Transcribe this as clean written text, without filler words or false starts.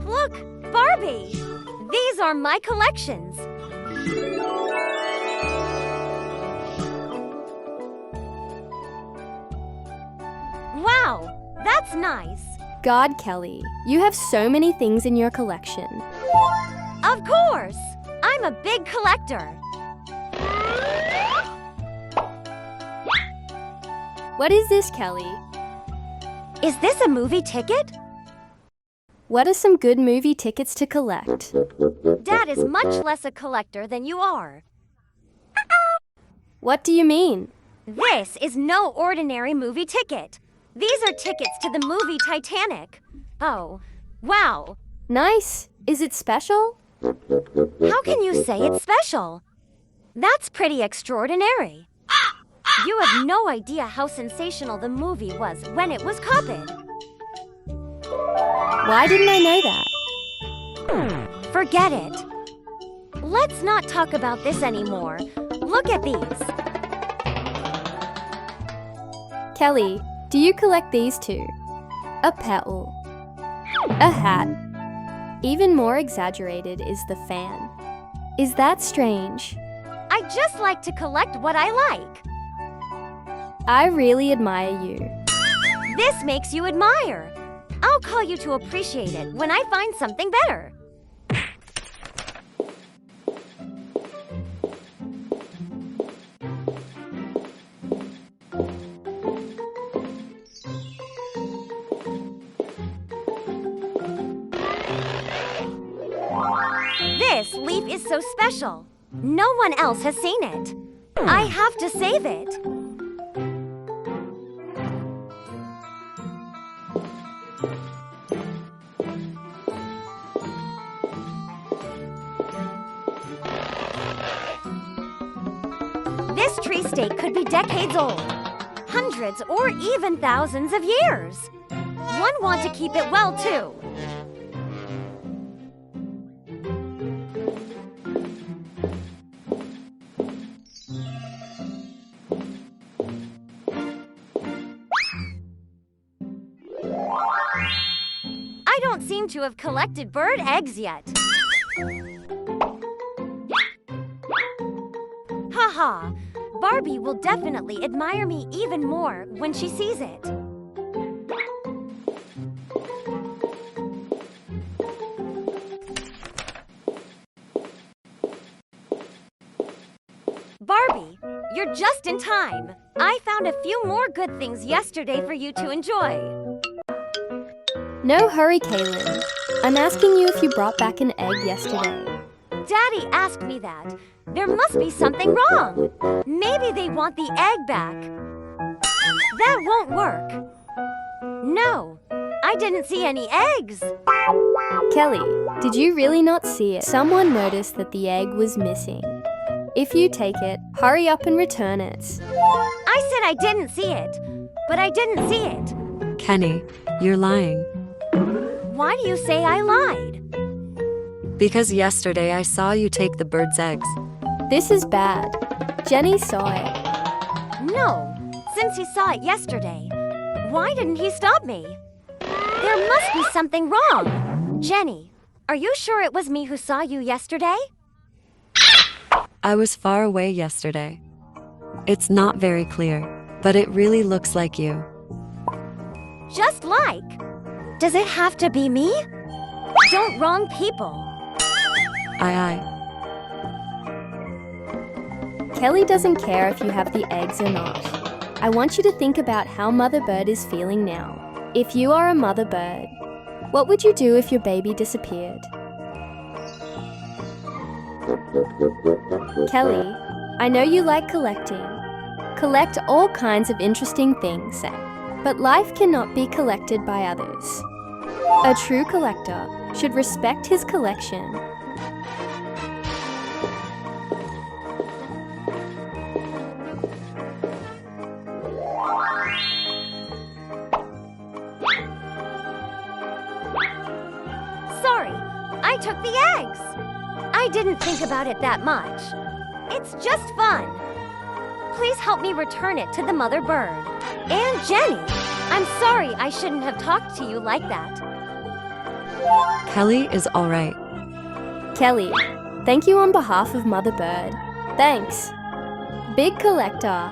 Look, Barbie! These are my collections. Wow, that's nice. God, Kelly, you have so many things in your collection. Of course! I'm a big collector. What is this, Kelly? Is this a movie ticket? What are some good movie tickets to collect? Dad is much less a collector than you are. What do you mean? This is no ordinary movie ticket. These are tickets to the movie Titanic. Oh, wow. Nice. Is it special? How can you say it's special? That's pretty extraordinary. You have no idea how sensational the movie was when it was copied. Why didn't I know that? Forget it. Let's not talk about this anymore. Look at these. Kelly, do you collect these too? A petal. A hat. Even more exaggerated is the fan. Is that strange? I just like to collect what I like. I really admire you. This makes you admire. I'll call you to appreciate it when I find something better. This leaf is so special. No one else has seen it. I have to save it. This tree stake could be decades old, hundreds or even thousands of years. One want to keep it well, too. I don't seem to have collected bird eggs yet. Haha, Barbie will definitely admire me even more when she sees it. Barbie, you're just in time. I found a few more good things yesterday for you to enjoy. No hurry, Kaylin. I'm asking you if you brought back an egg yesterday. Daddy asked me that. There must be something wrong. Maybe they want the egg back. That won't work. No, I didn't see any eggs. Kelly, did you really not see it? Someone noticed that the egg was missing. If you take it, hurry up and return it. I said I didn't see it, but I didn't see it. Kenny, you're lying. Why do you say I lied? Because yesterday I saw you take the bird's eggs. This is bad. Jenny saw it. No, since he saw it yesterday, why didn't he stop me? There must be something wrong. Jenny, are you sure it was me who saw you yesterday? I was far away yesterday. It's not very clear, but it really looks like you. Just like. Does it have to be me? Don't wrong people. Aye. Kelly doesn't care if you have the eggs or not. I want you to think about how Mother Bird is feeling now. If you are a mother bird, what would you do if your baby disappeared? Kelly, I know you like collecting. Collect all kinds of interesting things, but life cannot be collected by others. A true collector should respect his collection. Sorry, I took the eggs. I didn't think about it that much. It's just fun. Please help me return it to the mother bird. And Jenny, I'm sorry I shouldn't have talked to you like that. Kelly is all right. Kelly, thank you on behalf of Mother Bird. Thanks. Big Collector.